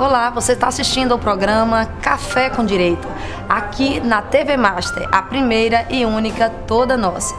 Olá, você está assistindo ao programa Café com Direito, aqui na TV Master, a primeira e única toda nossa.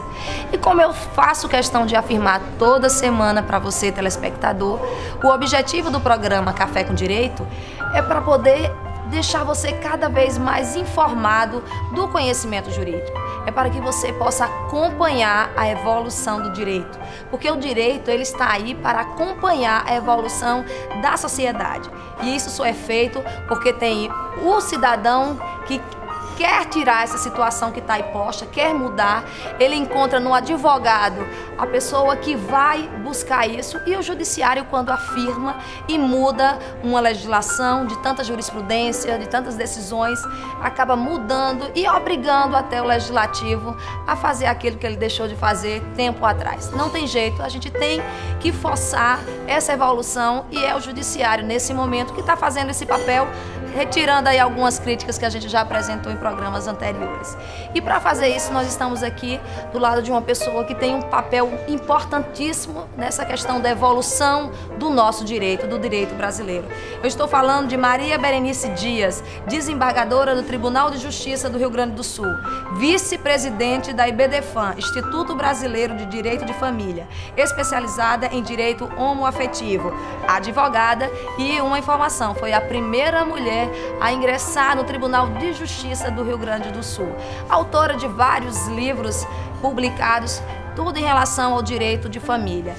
E como eu faço questão de afirmar toda semana para você, telespectador, o objetivo do programa Café com Direito é para poder deixar você cada vez mais informado do conhecimento jurídico. É para que você possa acompanhar a evolução do direito, porque o direito ele está aí para acompanhar a evolução da sociedade. E isso só é feito porque tem o cidadão que quer tirar essa situação que está aí posta, quer mudar, ele encontra no advogado a pessoa que vai buscar isso, e o judiciário, quando afirma e muda uma legislação de tanta jurisprudência, de tantas decisões, acaba mudando e obrigando até o legislativo a fazer aquilo que ele deixou de fazer tempo atrás. Não tem jeito, a gente tem que forçar essa evolução, e é o judiciário nesse momento que está fazendo esse papel, retirando aí algumas críticas que a gente já apresentou em programas anteriores. E para fazer isso, nós estamos aqui do lado de uma pessoa que tem um papel importantíssimo nessa questão da evolução do nosso direito, do direito brasileiro. Eu estou falando de Maria Berenice Dias, desembargadora do Tribunal de Justiça do Rio Grande do Sul, vice-presidente da IBDFAM, Instituto Brasileiro de Direito de Família, especializada em direito homoafetivo, advogada, e uma informação, foi a primeira mulher a ingressar no Tribunal de Justiça do Rio Grande do Sul. Autora de vários livros publicados, tudo em relação ao direito de família.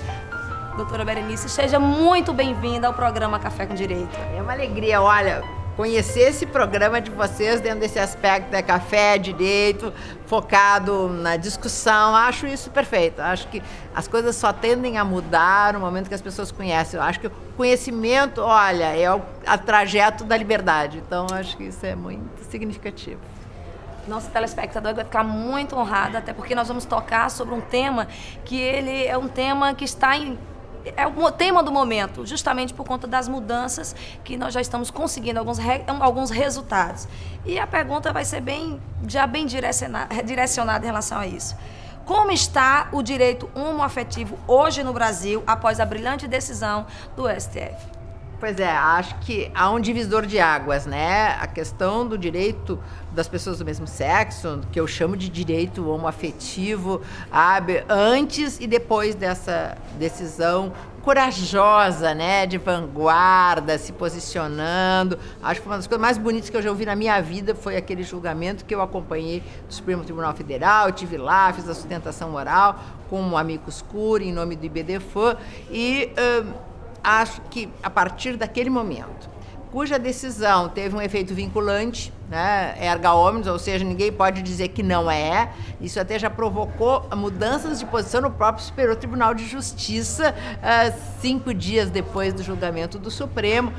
Doutora Berenice, seja muito bem-vinda ao programa Café com Direito. É uma alegria, olha, conhecer esse programa de vocês dentro desse aspecto da café, direito, focado na discussão. Acho isso perfeito. Acho que as coisas só tendem a mudar no momento que as pessoas conhecem. Eu acho que o conhecimento, olha, é o trajeto da liberdade. Então, acho que isso é muito significativo. Nosso telespectador vai ficar muito honrado, até porque nós vamos tocar sobre um tema que ele é um tema que está em... É o tema do momento, justamente por conta das mudanças que nós já estamos conseguindo, alguns resultados. E a pergunta vai ser bem direcionada em relação a isso. Como está o direito homoafetivo hoje no Brasil, após a brilhante decisão do STF? Pois é, acho que há um divisor de águas, né? A questão do direito das pessoas do mesmo sexo, que eu chamo de direito homoafetivo, antes e depois dessa decisão corajosa, né, de vanguarda, se posicionando. Acho que uma das coisas mais bonitas que eu já ouvi na minha vida foi aquele julgamento que eu acompanhei do Supremo Tribunal Federal. Eu estive lá, fiz a sustentação oral com um amicus curiae em nome do IBDFAM, e acho que a partir daquele momento, cuja decisão teve um efeito vinculante, né, erga omnes, ou seja, ninguém pode dizer que não é. Isso até já provocou mudanças de posição no próprio Superior Tribunal de Justiça, 5 dias depois do julgamento do Supremo.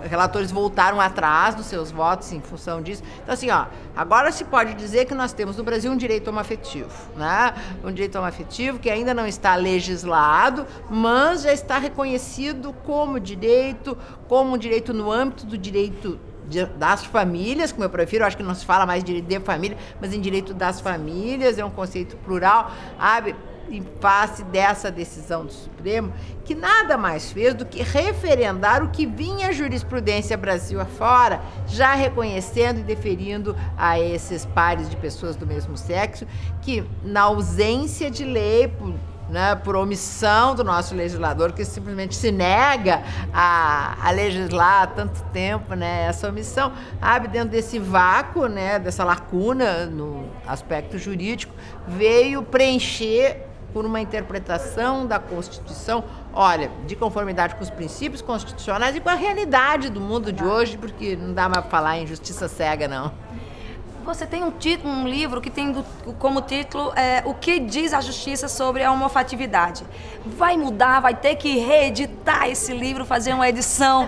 Relatores voltaram atrás dos seus votos em função disso. Então, assim, agora se pode dizer que nós temos no Brasil um direito homoafetivo, né? Um direito homoafetivo que ainda não está legislado, mas já está reconhecido como um direito no âmbito do direito das famílias, como eu prefiro. Acho que não se fala mais de direito de família, mas em direito das famílias, é um conceito plural, em face dessa decisão do Supremo, que nada mais fez do que referendar o que vinha a jurisprudência Brasil afora, já reconhecendo e deferindo a esses pares de pessoas do mesmo sexo, que na ausência de lei, por omissão do nosso legislador, que simplesmente se nega a legislar há tanto tempo, né, essa omissão, dentro desse vácuo, né, dessa lacuna no aspecto jurídico, veio preencher por uma interpretação da Constituição, olha, de conformidade com os princípios constitucionais e com a realidade do mundo de hoje, porque não dá mais para falar em justiça cega, não. Você tem um livro que tem como título O que diz a Justiça sobre a homoafetividade. Vai mudar, vai ter que reeditar esse livro, fazer uma edição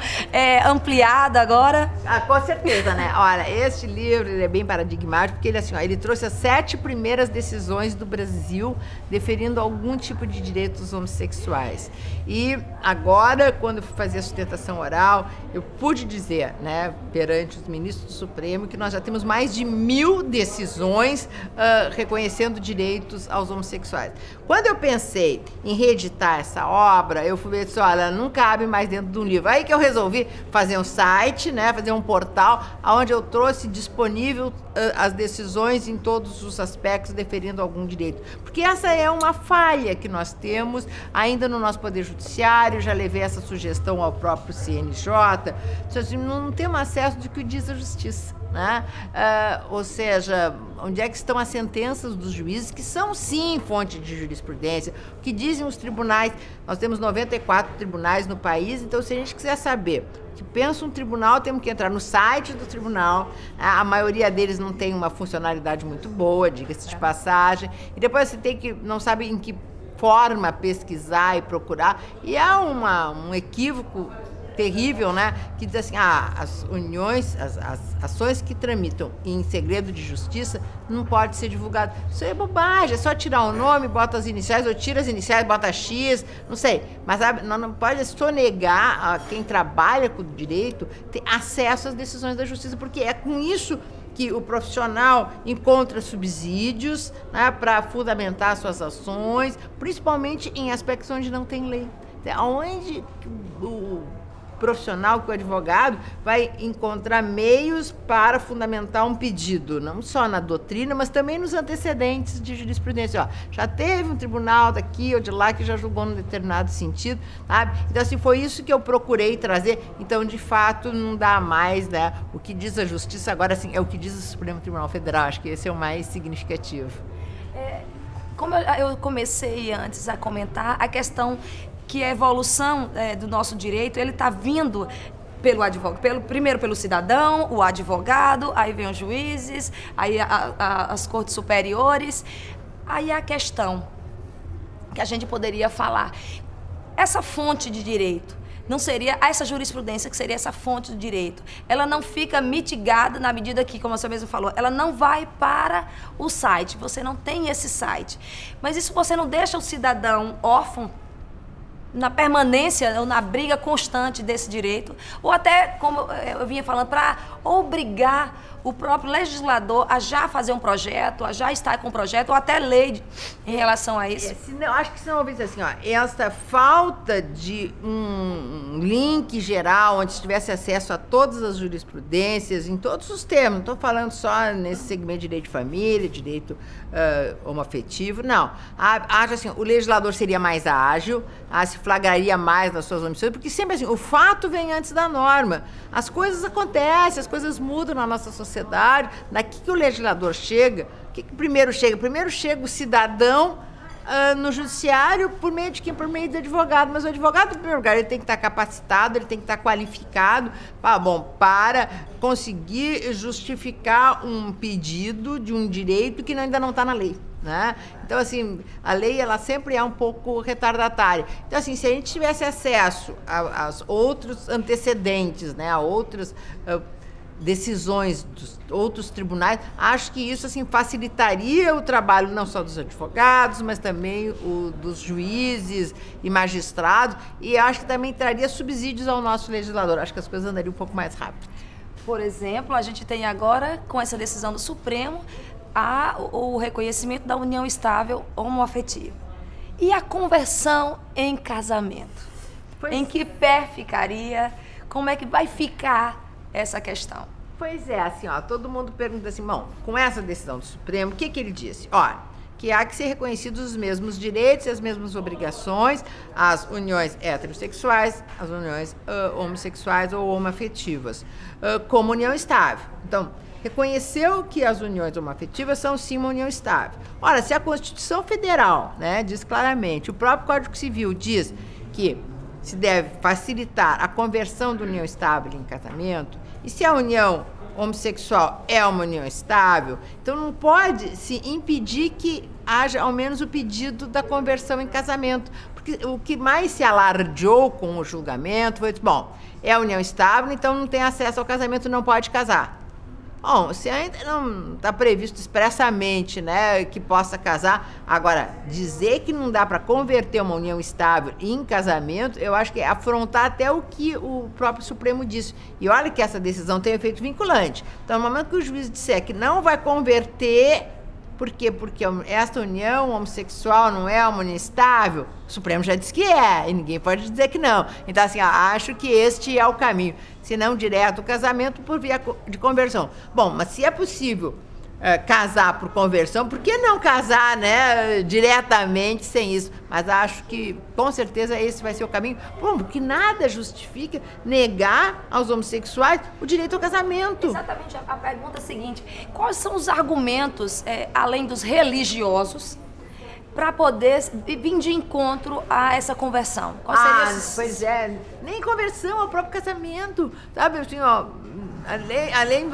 ampliada agora? Com certeza, né? Olha, este livro ele é bem paradigmático, porque ele trouxe as 7 primeiras decisões do Brasil deferindo algum tipo de direitos homossexuais. E agora, quando eu fui fazer a sustentação oral, eu pude dizer, né, perante os ministros do Supremo, que nós já temos mais de 1000 decisões reconhecendo direitos aos homossexuais. Quando eu pensei em reeditar essa obra, eu fui ver e disse, olha, não cabe mais dentro de um livro. Aí que eu resolvi fazer um site, né, fazer um portal, onde eu trouxe disponível as decisões em todos os aspectos deferindo algum direito. Porque essa é uma falha que nós temos ainda no nosso Poder Judiciário, já levei essa sugestão ao próprio CNJ, assim, não temos acesso do que diz a Justiça. Né? Ou seja, onde é que estão as sentenças dos juízes, que são sim fonte de jurisprudência, o que dizem os tribunais. Nós temos 94 tribunais no país, então se a gente quiser saber o que pensa um tribunal, temos que entrar no site do tribunal. A maioria deles não tem uma funcionalidade muito boa, diga-se de passagem, e depois você tem que, não sabe em que forma pesquisar e procurar, e há um equívoco terrível, né, que diz assim, as uniões, as ações que tramitam em segredo de justiça não pode ser divulgado. Isso é bobagem, é só tirar o nome, bota as iniciais, ou tira as iniciais, bota X, não sei. Mas não pode sonegar a quem trabalha com o direito ter acesso às decisões da justiça, porque é com isso que o profissional encontra subsídios, né, para fundamentar suas ações, principalmente em aspectos onde não tem lei. Onde o profissional, que o advogado, vai encontrar meios para fundamentar um pedido, não só na doutrina, mas também nos antecedentes de jurisprudência. Ó, já teve um tribunal daqui ou de lá que já julgou num determinado sentido, sabe? Então, assim, foi isso que eu procurei trazer. Então, de fato, não dá mais, né? O que diz a Justiça agora, assim, é o que diz o Supremo Tribunal Federal. Acho que esse é o mais significativo. Como eu comecei antes a comentar, a questão que a evolução do nosso direito, ele está vindo pelo advogado, primeiro pelo cidadão, o advogado, aí vem os juízes, aí as cortes superiores. Aí a questão que a gente poderia falar, essa fonte de direito, não seria essa jurisprudência que seria essa fonte de direito, ela não fica mitigada na medida que, como você mesmo falou, ela não vai para o site, você não tem esse site. Mas isso você não deixa o cidadão órfão na permanência ou na briga constante desse direito, ou até, como eu vinha falando, para obrigar o próprio legislador a já fazer um projeto, a já estar com um projeto, ou até lei em relação a isso. Acho que se não houvesse assim, essa falta de um link geral, onde se tivesse acesso a todas as jurisprudências, em todos os termos, não estou falando só nesse segmento de direito de família, direito homoafetivo, não. Acho assim, o legislador seria mais ágil, se flagraria mais nas suas omissões, porque sempre assim, o fato vem antes da norma. As coisas acontecem, as coisas mudam na nossa sociedade. Daqui que o legislador chega, o que primeiro chega? Primeiro chega o cidadão no judiciário por meio de quem? Por meio do advogado. Mas o advogado, em primeiro lugar, ele tem que estar capacitado, ele tem que estar qualificado para conseguir justificar um pedido de um direito que ainda não está na lei. Né? Então, assim, a lei, ela sempre é um pouco retardatária. Então, assim, se a gente tivesse acesso aos outros antecedentes, né, a outras decisões dos outros tribunais, acho que isso, assim, facilitaria o trabalho não só dos advogados, mas também o dos juízes e magistrados, e acho que também traria subsídios ao nosso legislador. Acho que as coisas andariam um pouco mais rápido. Por exemplo, a gente tem agora, com essa decisão do Supremo, o reconhecimento da união estável homoafetiva. E a conversão em casamento? Em que pé ficaria? Como é que vai ficar essa questão? Pois é, assim, todo mundo pergunta assim, bom, com essa decisão do Supremo, o que ele disse? Olha, que há que ser reconhecidos os mesmos direitos e as mesmas obrigações, as uniões heterossexuais, as uniões homossexuais ou homoafetivas, como união estável. Então, reconheceu que as uniões homoafetivas são sim uma união estável. Ora, se a Constituição Federal, né, diz claramente, o próprio Código Civil diz que se deve facilitar a conversão da união estável em casamento, e se a união homossexual é uma união estável, então não pode se impedir que haja ao menos o pedido da conversão em casamento, porque o que mais se alardeou com o julgamento foi, bom, é a união estável, então não tem acesso ao casamento, não pode casar. Bom, se ainda não está previsto expressamente, né, que possa casar, agora, dizer que não dá para converter uma união estável em casamento, eu acho que é afrontar até o que o próprio Supremo disse. E olha que essa decisão tem efeito vinculante. Então, no momento que o juiz disser que não vai converter, por quê? Porque esta união homossexual não é uma união estável, o Supremo já disse que é, e ninguém pode dizer que não. Então, assim, acho que este é o caminho. Se não direto o casamento, por via de conversão. Bom, mas se é possível casar por conversão, por que não casar, né, diretamente sem isso? Mas acho que, com certeza, esse vai ser o caminho. Bom, porque nada justifica negar aos homossexuais o direito ao casamento. Exatamente. A pergunta é a seguinte: quais são os argumentos, além dos religiosos, para poder vir de encontro a essa conversão? Qual seria Pois é, nem conversão ao próprio casamento, sabe, assim, ó, além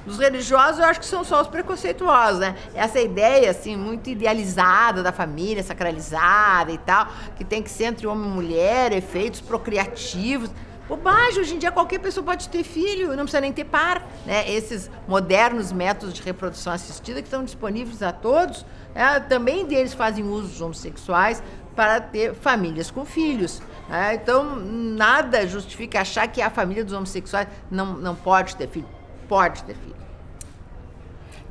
dos religiosos, eu acho que são só os preconceituosos, né? Essa ideia, assim, muito idealizada da família, sacralizada e tal, que tem que ser entre homem e mulher, efeitos procriativos. Bobagem, hoje em dia qualquer pessoa pode ter filho, não precisa nem ter par, né? Esses modernos métodos de reprodução assistida que estão disponíveis a todos, também deles fazem uso os homossexuais para ter famílias com filhos. Então, nada justifica achar que a família dos homossexuais não pode ter filho. Pode ter filho.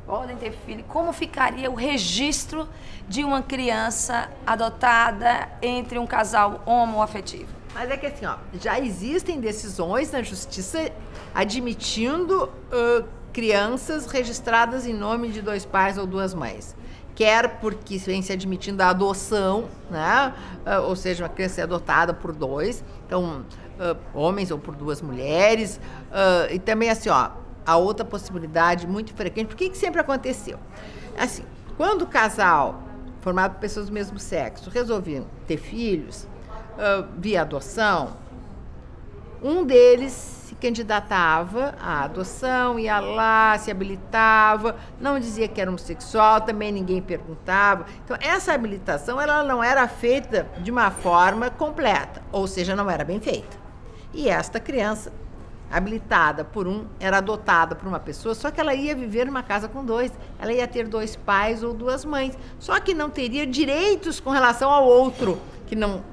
Podem ter filho. Como ficaria o registro de uma criança adotada entre um casal homoafetivo? Mas é que assim, ó, já existem decisões na justiça admitindo crianças registradas em nome de 2 pais ou 2 mães. Quer porque vem se admitindo a adoção, né? Ou seja, uma criança é adotada por 2, então, homens ou por 2 mulheres. E também assim, ó, a outra possibilidade muito frequente, por que sempre aconteceu? Assim, quando o casal, formado por pessoas do mesmo sexo, resolviam ter filhos, via adoção, um deles se candidatava à adoção, ia lá, se habilitava, não dizia que era homossexual, também ninguém perguntava. Então, essa habilitação ela não era feita de uma forma completa, ou seja, não era bem feita. E esta criança, habilitada por era adotada por uma pessoa, só que ela ia viver numa casa com 2, ela ia ter 2 pais ou 2 mães, só que não teria direitos com relação ao outro, que não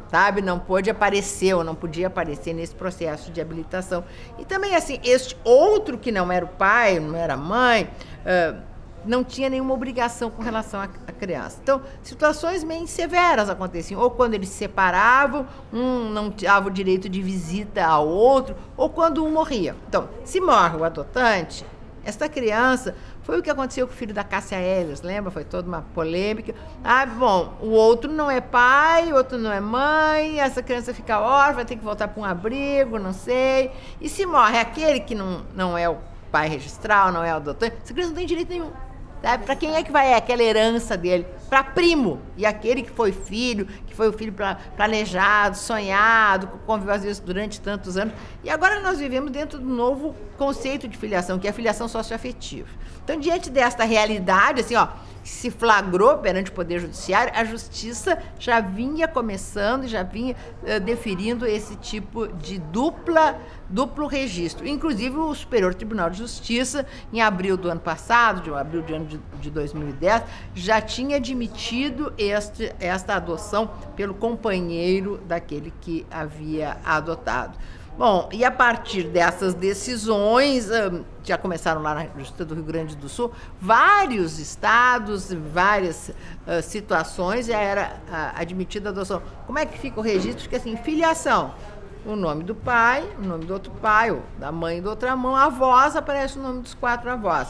pôde aparecer ou não podia aparecer nesse processo de habilitação. E também, assim, este outro que não era o pai, não era a mãe, não tinha nenhuma obrigação com relação à criança. Então, situações meio severas aconteciam, ou quando eles se separavam, um não dava o direito de visita ao outro, ou quando um morria. Então, se morre o adotante, esta criança, foi o que aconteceu com o filho da Cássia Eller, lembra? Foi toda uma polêmica. Bom, o outro não é pai, o outro não é mãe, essa criança fica órfã, vai ter que voltar para um abrigo, não sei. E se morre aquele que não é o pai registral, não é o adotante, essa criança não tem direito nenhum. Para quem é que vai aquela herança dele? Para primo. E aquele que foi filho, que foi o filho planejado, sonhado, que conviveu às vezes durante tantos anos. E agora nós vivemos dentro do novo conceito de filiação, que é a filiação socioafetiva. Então, diante desta realidade, assim, ó, que se flagrou perante o Poder Judiciário, a Justiça já vinha começando, já vinha deferindo esse tipo de duplo registro. Inclusive, o Superior Tribunal de Justiça, em abril do ano passado, de abril de 2010, já tinha admitido esta adoção pelo companheiro daquele que havia adotado. Bom, e a partir dessas decisões, já começaram lá na Justiça do Rio Grande do Sul, vários estados, várias situações já era admitida a adoção. Como é que fica o registro? Fica assim, filiação, o nome do pai, o nome do outro pai, ou da mãe da outra mão, avós, aparece o nome dos 4 avós.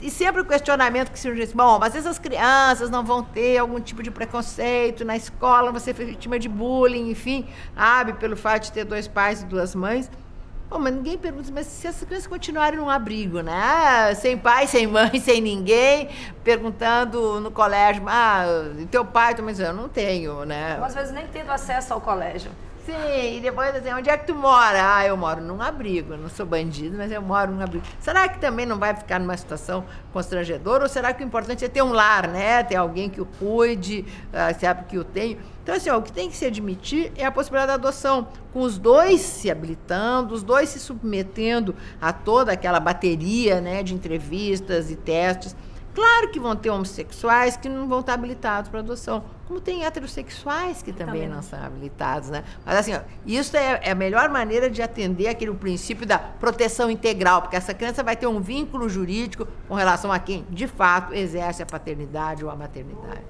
E sempre o questionamento que surge assim, bom, mas essas crianças não vão ter algum tipo de preconceito na escola, vão ser vítima de bullying, enfim, pelo fato de ter 2 pais e 2 mães. Bom, mas ninguém pergunta, mas se essas crianças continuarem num abrigo, né? Sem pai, sem mãe, sem ninguém, perguntando no colégio, teu pai, tua mãe, eu não tenho, né? Ou às vezes nem tendo acesso ao colégio. Sim, e depois assim, onde é que tu mora? Ah, eu moro num abrigo, eu não sou bandido, mas eu moro num abrigo. Será que também não vai ficar numa situação constrangedora? Ou será que o importante é ter um lar, né? Ter alguém que o cuide, sabe que o tem? Então, assim, ó, o que tem que se admitir é a possibilidade da adoção, com os dois se habilitando, os dois se submetendo a toda aquela bateria, né, de entrevistas e testes. Claro que vão ter homossexuais que não vão estar habilitados para adoção, como tem heterossexuais que também não são habilitados, né? Mas assim, ó, isso é a melhor maneira de atender aquele princípio da proteção integral, porque essa criança vai ter um vínculo jurídico com relação a quem, de fato, exerce a paternidade ou a maternidade.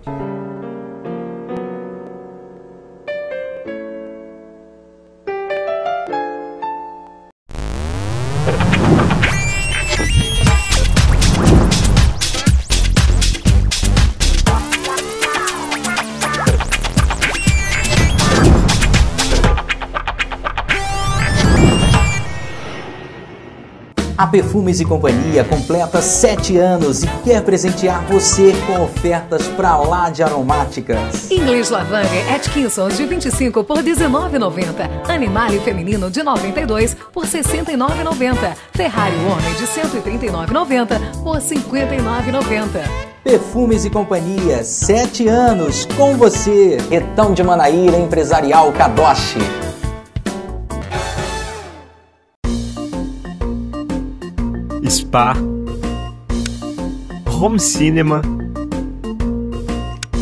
A Perfumes e Companhia completa 7 anos e quer presentear você com ofertas pra lá de aromáticas. Inglês Lavanda Atkinsons de 25 por R$19,90. Animale Feminino de 92 por R$69,90. Ferrari Homem de 139,90 por R$59,90. Perfumes e Companhia, 7 anos com você. Retão de Manaíra Empresarial Kadoshi. Spa, home cinema,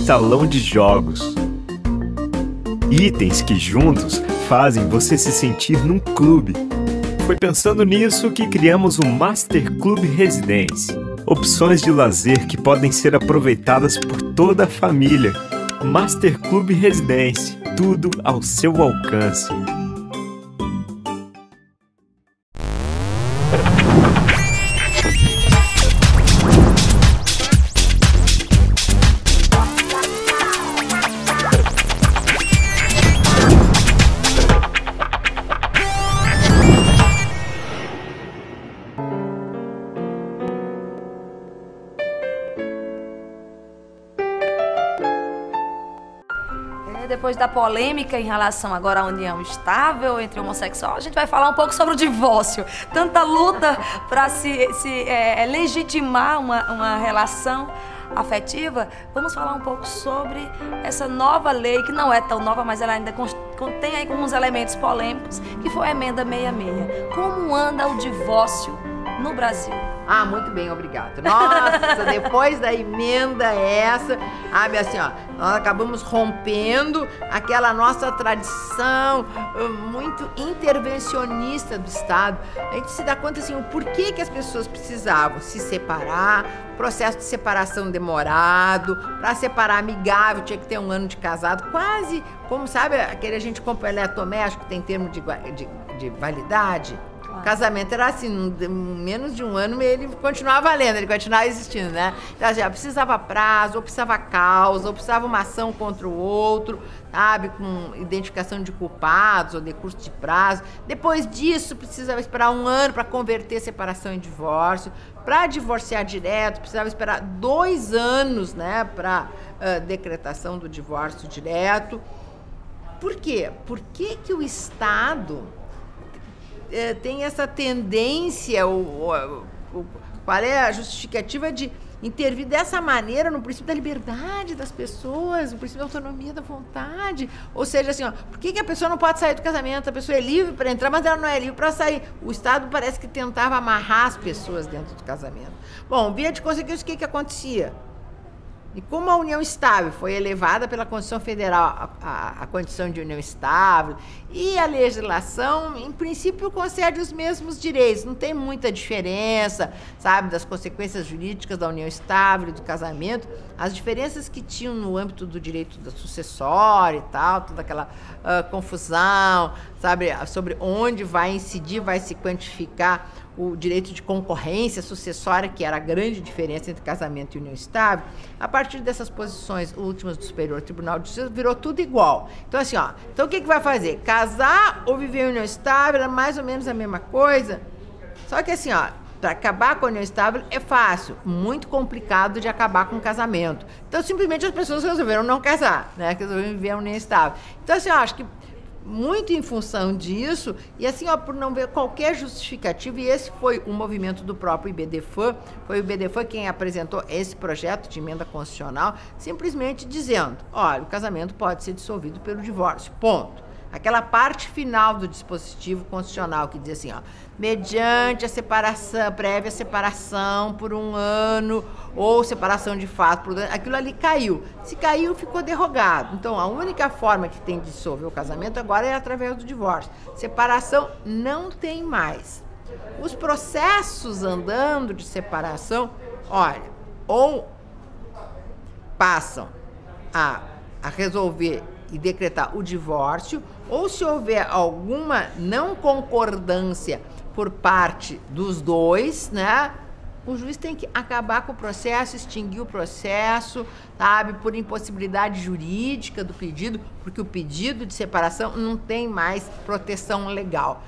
salão de jogos. Itens que juntos fazem você se sentir num clube. Foi pensando nisso que criamos o Master Club Residência. Opções de lazer que podem ser aproveitadas por toda a família. Master Club Residência, tudo ao seu alcance. Depois da polêmica em relação agora à união estável entre homossexuais, a gente vai falar um pouco sobre o divórcio. Tanta luta para se legitimar uma relação afetiva. Vamos falar um pouco sobre essa nova lei, que não é tão nova, mas ela ainda contém aí alguns elementos polêmicos, que foi a emenda 66. Como anda o divórcio no Brasil? Ah, muito bem, obrigado. Nossa, depois da emenda essa, sabe, assim, ó, nós acabamos rompendo aquela nossa tradição muito intervencionista do Estado. A gente se dá conta, assim, o porquê que as pessoas precisavam se separar, processo de separação demorado, para separar amigável tinha que ter 1 ano de casado, quase como, sabe, aquele agente completo-doméstico que tem termo de validade. O casamento era assim, menos de 1 ano ele continuava valendo, ele continuava existindo, né? Então, assim, precisava prazo, ou precisava causa, ou precisava uma ação contra o outro, sabe? Com identificação de culpados ou decurso de prazo. Depois disso, precisava esperar 1 ano para converter separação em divórcio. Para divorciar direto, precisava esperar 2 anos, né? Para decretação do divórcio direto. Por quê? Por que que o Estado tem essa tendência, qual é a justificativa de intervir dessa maneira no princípio da liberdade das pessoas, no princípio da autonomia da vontade? Ou seja, assim, ó, por que a pessoa não pode sair do casamento? A pessoa é livre para entrar, mas ela não é livre para sair. O Estado parece que tentava amarrar as pessoas dentro do casamento. Bom, via de consequência, o que acontecia? E como a união estável foi elevada pela Constituição Federal à condição de união estável, e a legislação, em princípio, concede os mesmos direitos, não tem muita diferença, sabe, das consequências jurídicas da união estável e do casamento. As diferenças que tinham no âmbito do direito da sucessória e tal, toda aquela confusão, sabe, sobre onde vai incidir, vai se quantificar o direito de concorrência sucessória, que era a grande diferença entre casamento e união estável. A partir dessas posições últimas do Superior Tribunal de Justiça, virou tudo igual. Então, assim, ó, então o que vai fazer? Casar ou viver em união estável é mais ou menos a mesma coisa. Só que, assim, ó, para acabar com a união estável é fácil, muito complicado de acabar com o casamento. Então, simplesmente as pessoas resolveram não casar, né? Resolveram viver em união estável. Então, assim, ó, acho que muito em função disso, e assim, ó, por não ver qualquer justificativa, e esse foi um movimento do próprio IBDFAN, foi o IBDFAN quem apresentou esse projeto de emenda constitucional, simplesmente dizendo, olha, o casamento pode ser dissolvido pelo divórcio, ponto. Aquela parte final do dispositivo constitucional que diz assim, ó, mediante a separação, prévia separação por 1 ano, ou separação de fato por 2 anos, aquilo ali caiu. Se caiu, ficou derrogado. Então, a única forma que tem de dissolver o casamento agora é através do divórcio. Separação não tem mais. Os processos andando de separação, olha, ou passam a resolver e decretar o divórcio, ou se houver alguma não concordância por parte dos dois, né, o juiz tem que acabar com o processo, extinguir o processo, sabe, por impossibilidade jurídica do pedido, porque o pedido de separação não tem mais proteção legal.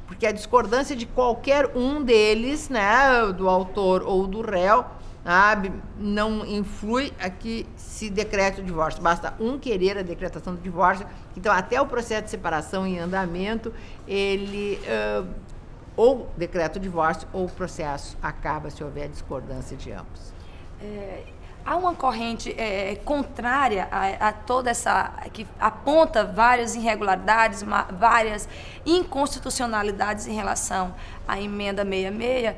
Porque a discordância de qualquer um deles, né, do autor ou do réu, sabe, não influi a que se decrete o divórcio. Basta um querer a decretação do divórcio. Então, até o processo de separação em andamento, ele ou decreta o divórcio ou o processo acaba se houver discordância de ambos. Há uma corrente contrária a toda essa, que aponta várias irregularidades, várias inconstitucionalidades em relação à emenda 66.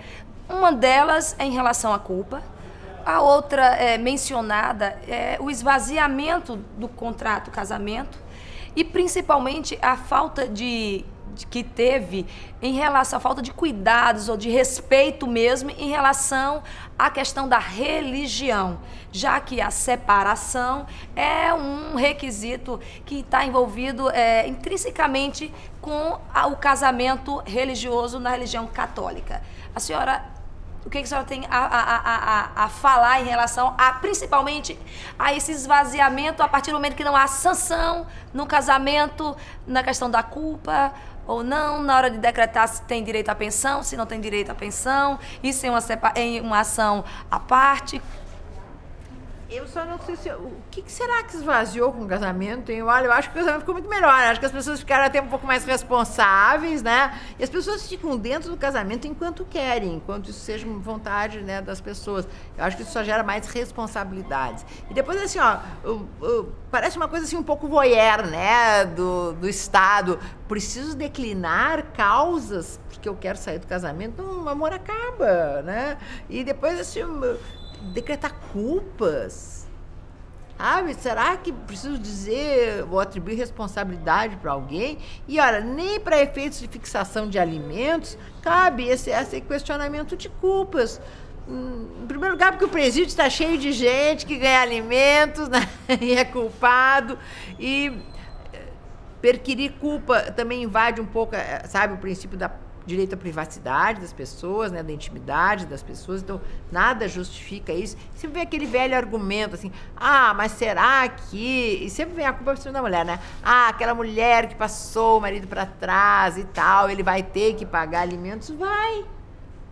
Uma delas é em relação à culpa. A outra mencionada é o esvaziamento do contrato casamento e principalmente a falta que teve em relação à falta de cuidados ou de respeito mesmo em relação à questão da religião, já que a separação é um requisito que está envolvido intrinsecamente com o casamento religioso na religião católica. A senhora... O que a senhora tem a falar em relação principalmente a esse esvaziamento a partir do momento que não há sanção no casamento, na questão da culpa ou não, na hora de decretar se tem direito à pensão, se não tem direito à pensão, isso em uma ação à parte? Eu só não sei se... O que será que esvaziou com o casamento, hein? Olha, eu acho que o casamento ficou muito melhor. Acho que as pessoas ficaram até um pouco mais responsáveis, né? E as pessoas ficam dentro do casamento enquanto querem, enquanto isso seja vontade, né, das pessoas. Eu acho que isso só gera mais responsabilidades. E depois, assim, ó, parece uma coisa assim um pouco voyeur, né, do Estado. Preciso declinar causas porque eu quero sair do casamento. Não, o amor acaba, né? E depois, assim... decretar culpas, sabe? Será que preciso dizer ou atribuir responsabilidade para alguém? E olha, nem para efeitos de fixação de alimentos cabe esse questionamento de culpas. Em primeiro lugar, porque o presídio está cheio de gente que ganha alimentos, né? E é culpado, e perquirir culpa também invade um pouco, sabe, o princípio da direito à privacidade das pessoas, né, da intimidade das pessoas, então nada justifica isso. Sempre vem aquele velho argumento assim, mas será que... E sempre vem a culpa por cima da mulher, né? Aquela mulher que passou o marido para trás e tal, ele vai ter que pagar alimentos?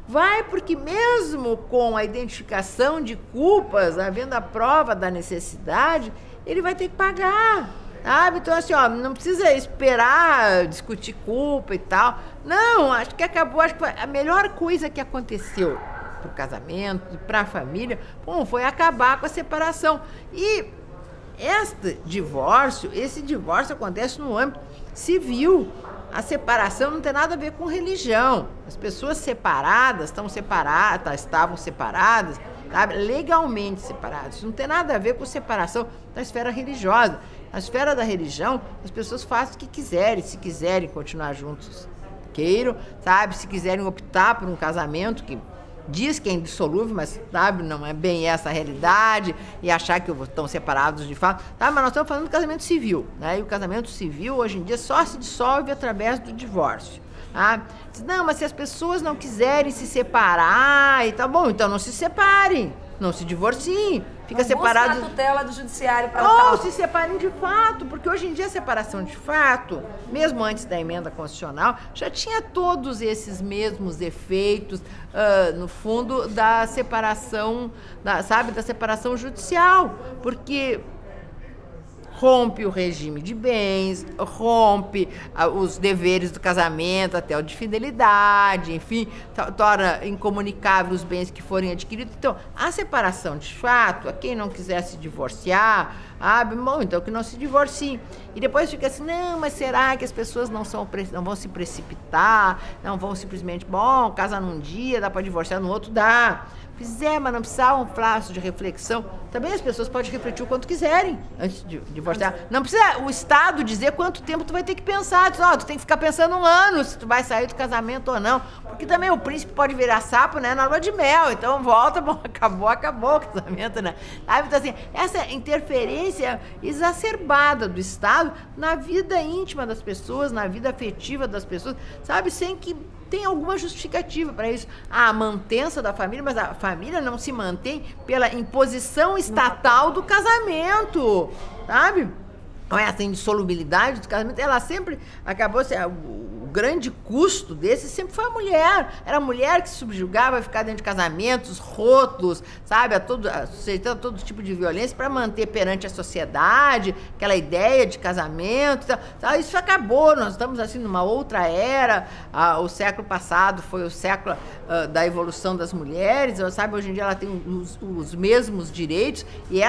Vai, porque mesmo com a identificação de culpas, havendo a prova da necessidade, ele vai ter que pagar. Sabe? Então, assim, ó, não precisa esperar discutir culpa e tal. Não, acho que acabou, acho que foi a melhor coisa que aconteceu pro casamento, pra família, foi acabar com a separação. E esse divórcio acontece no âmbito civil. A separação não tem nada a ver com religião. As pessoas separadas estavam separadas, sabe? Legalmente separadas. Isso não tem nada a ver com separação da esfera religiosa. Na esfera da religião, as pessoas fazem o que quiserem, se quiserem continuar juntos, queiram, sabe? Se quiserem optar por um casamento que diz que é indissolúvel, mas, sabe, não é bem essa a realidade, e achar que estão separados de fato, tá? Mas nós estamos falando do casamento civil, né? E o casamento civil, hoje em dia, só se dissolve através do divórcio. Tá? Não, mas se as pessoas não quiserem se separar e tá bom, então não se separem, não se divorciem, fica separado. A tutela do judiciário para ou se separem de fato, porque hoje em dia a separação de fato, mesmo antes da emenda constitucional, já tinha todos esses mesmos efeitos, no fundo, da separação, da separação judicial, porque rompe o regime de bens, rompe os deveres do casamento até o de fidelidade, enfim, torna incomunicável os bens que forem adquiridos. Então, a separação de fato, a quem não quiser se divorciar, bom, então que não se divorcie. E depois fica assim, não, mas será que as pessoas não vão se precipitar, não vão simplesmente, bom, casa num dia, dá para divorciar no outro, dá. Mas não precisava um prazo de reflexão. Também as pessoas podem refletir o quanto quiserem antes de divorciar. Não precisa o Estado dizer quanto tempo tu vai ter que pensar. Tu tem que ficar pensando 1 ano se tu vai sair do casamento ou não. Porque também o príncipe pode virar sapo, né, na lua de mel. Então volta, bom, acabou o casamento, né? Então assim, essa interferência exacerbada do Estado na vida íntima das pessoas, na vida afetiva das pessoas, sabe? Sem que tem alguma justificativa para isso. A mantença da família, mas a família não se mantém pela imposição estatal do casamento, sabe? Essa indissolubilidade do casamento, ela sempre acabou sendo... O grande custo desse sempre foi a mulher. Era a mulher que se subjugava a ficar dentro de casamentos, rótulos, sabe? Aceitando todo tipo de violência para manter perante a sociedade aquela ideia de casamento. Então, isso acabou. Nós estamos assim numa outra era. O século passado foi o século da evolução das mulheres. Sabe? Hoje em dia ela tem os mesmos direitos. E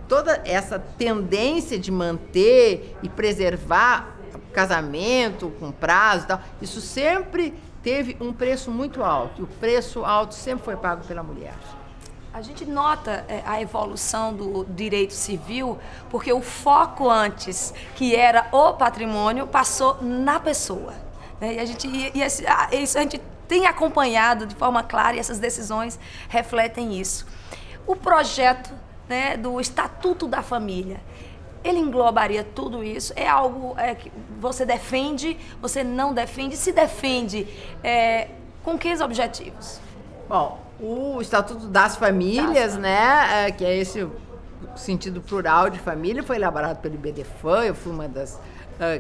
toda essa tendência de manter e preservar casamento com prazo e tal, isso sempre teve um preço muito alto. E o preço alto sempre foi pago pela mulher. A gente nota a evolução do direito civil porque o foco antes, que era o patrimônio, passou na pessoa. E isso a gente tem acompanhado de forma clara e essas decisões refletem isso. O projeto, né, do Estatuto da Família, ele englobaria tudo isso? É algo que você defende, você não defende? Se defende, com que objetivos? Bom, o Estatuto das Famílias, né, que é esse sentido plural de família, foi elaborado pelo IBDFAM. Eu fui uma das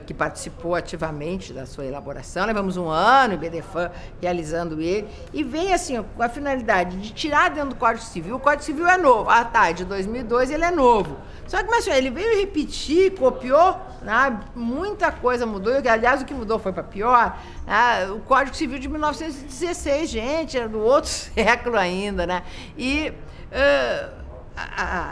que participou ativamente da sua elaboração. Levamos 1 ano, o IBDFAM realizando ele, e vem assim, com a finalidade de tirar dentro do Código Civil. O Código Civil é novo, de 2002 ele é novo. Só que, mas ele veio repetir, copiou, né? Muita coisa mudou, aliás, o que mudou foi para pior. O Código Civil de 1916, gente, era do outro século ainda, né? E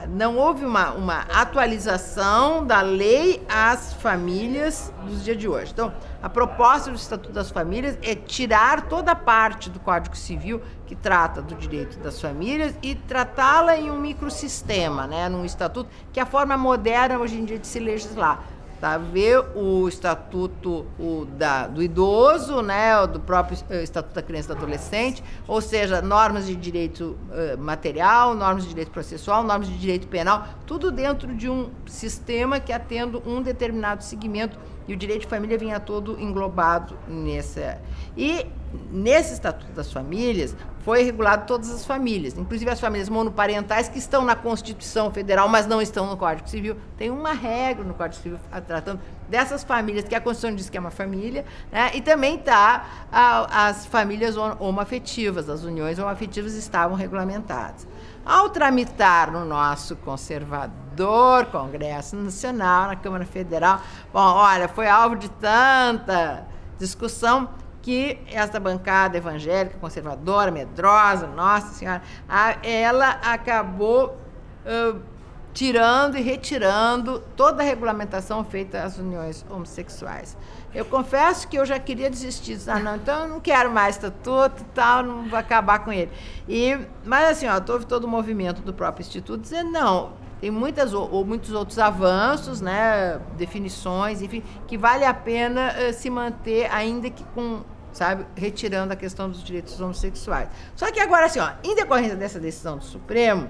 não houve uma atualização da lei às famílias dos dias de hoje. Então, a proposta do Estatuto das Famílias é tirar toda a parte do Código Civil que trata do direito das famílias e tratá-la em um microsistema, né, num estatuto, que é a forma moderna hoje em dia de se legislar. Tá? Ver o estatuto do idoso, né, do próprio Estatuto da Criança e do Adolescente, ou seja, normas de direito material, normas de direito processual, normas de direito penal, tudo dentro de um sistema que atenda um determinado segmento, e o direito de família vinha todo englobado nessa. E nesse Estatuto das Famílias foi regulado todas as famílias, inclusive as famílias monoparentais que estão na Constituição Federal, mas não estão no Código Civil. Tem uma regra no Código Civil tratando dessas famílias, que a Constituição diz que é uma família, né? E também está as famílias homoafetivas, as uniões homoafetivas estavam regulamentadas. Ao tramitar no nosso conservador Congresso Nacional, na Câmara Federal, bom, olha, foi alvo de tanta discussão que essa bancada evangélica, conservadora, medrosa, Nossa Senhora, ela acabou tirando e retirando toda a regulamentação feita às uniões homossexuais. Eu confesso que eu já queria desistir, então eu não quero mais estatuto e tal, não vou acabar com ele. Mas assim, houve todo o movimento do próprio Instituto dizendo, não, tem muitos outros avanços, né, definições, enfim, que vale a pena se manter, ainda que retirando a questão dos direitos homossexuais. Só que agora, assim, em decorrência dessa decisão do Supremo,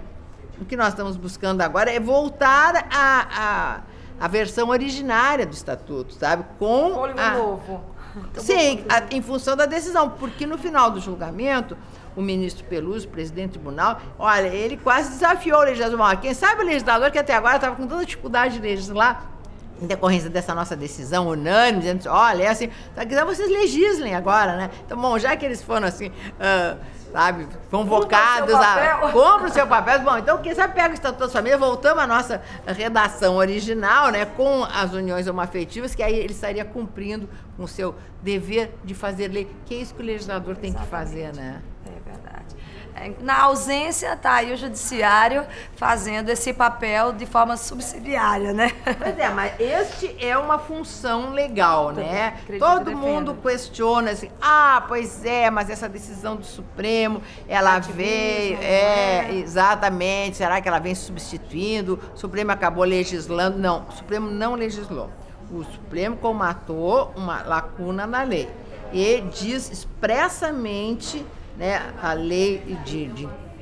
o que nós estamos buscando agora é voltar à versão originária do Estatuto, sabe? Com novo. Sim, em função da decisão, porque no final do julgamento, o ministro Peluso, presidente do tribunal, olha, ele quase desafiou o legislador. Quem sabe o legislador, que até agora estava com toda dificuldade de legislar, em decorrência dessa nossa decisão unânime, dizendo, olha, é assim, quiser vocês legislem agora, né? Então, bom, já que eles foram assim, sabe, convocados compra o seu papel. Bom, então quem sabe pega o Estatuto das Famílias, voltamos à nossa redação original, né, com as uniões homoafetivas, que aí ele estaria cumprindo com o seu dever de fazer lei, que é isso que o legislador tem que fazer, né? É verdade. Na ausência, tá aí o judiciário fazendo esse papel de forma subsidiária, né? Pois é, mas este é uma função legal, né? Todo mundo questiona assim, pois é, mas essa decisão do Supremo, ela veio, exatamente, será que ela vem substituindo? O Supremo acabou legislando? Não, o Supremo não legislou. O Supremo comatou uma lacuna na lei e diz expressamente, né, a lei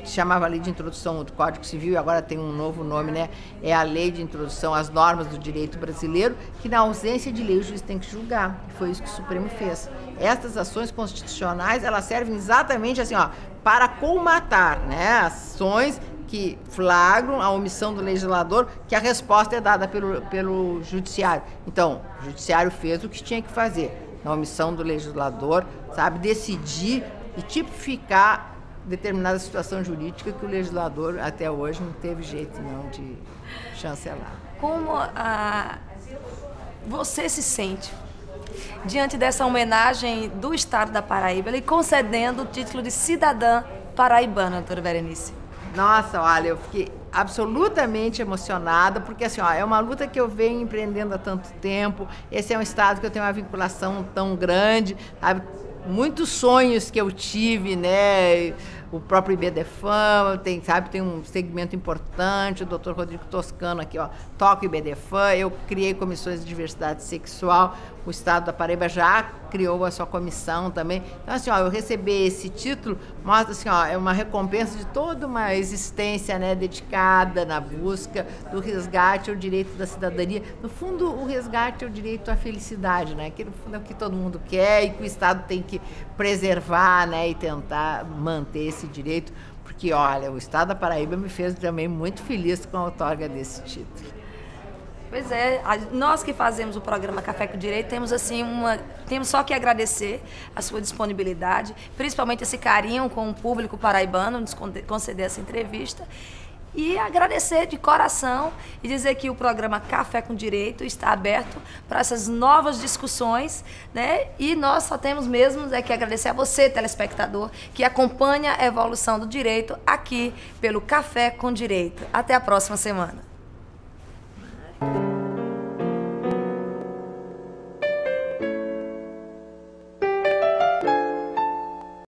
chamava a lei de introdução do Código Civil, e agora tem um novo nome, né? É a lei de introdução às normas do direito brasileiro, que na ausência de lei o juiz tem que julgar. E foi isso que o Supremo fez. Estas ações constitucionais, elas servem exatamente assim, para colmatar, né, ações que flagram a omissão do legislador, que a resposta é dada pelo judiciário. Então, o judiciário fez o que tinha que fazer. Na omissão do legislador, sabe, decidir e tipificar determinada situação jurídica que o legislador até hoje não teve jeito não de chancelar. Como você se sente diante dessa homenagem do Estado da Paraíba, ele concedendo o título de cidadã paraibana, doutora Berenice? Nossa, olha, eu fiquei absolutamente emocionada, porque assim, é uma luta que eu venho empreendendo há tanto tempo. Esse é um estado que eu tenho uma vinculação tão grande, sabe? Muitos sonhos que eu tive, né? O próprio IBDFAM tem um segmento importante, o Dr. Rodrigo Toscano aqui, toca o IBDFAM, eu criei comissões de diversidade sexual, o Estado da Paraíba já criou a sua comissão também. Então, assim, eu receber esse título mostra, assim, é uma recompensa de toda uma existência, né, dedicada na busca do resgate ao direito da cidadania. No fundo, o resgate ao direito à felicidade, né, que no fundo é o que todo mundo quer e que o Estado tem que preservar, né, e tentar manter esse direito, porque, olha, o Estado da Paraíba me fez também muito feliz com a outorga desse título. Pois é, nós que fazemos o programa Café com Direito temos assim temos só que agradecer a sua disponibilidade, principalmente esse carinho com o público paraibano, nos conceder essa entrevista. E agradecer de coração e dizer que o programa Café com Direito está aberto para essas novas discussões, né? E nós só temos mesmo que agradecer a você, telespectador, que acompanha a evolução do direito aqui pelo Café com Direito. Até a próxima semana.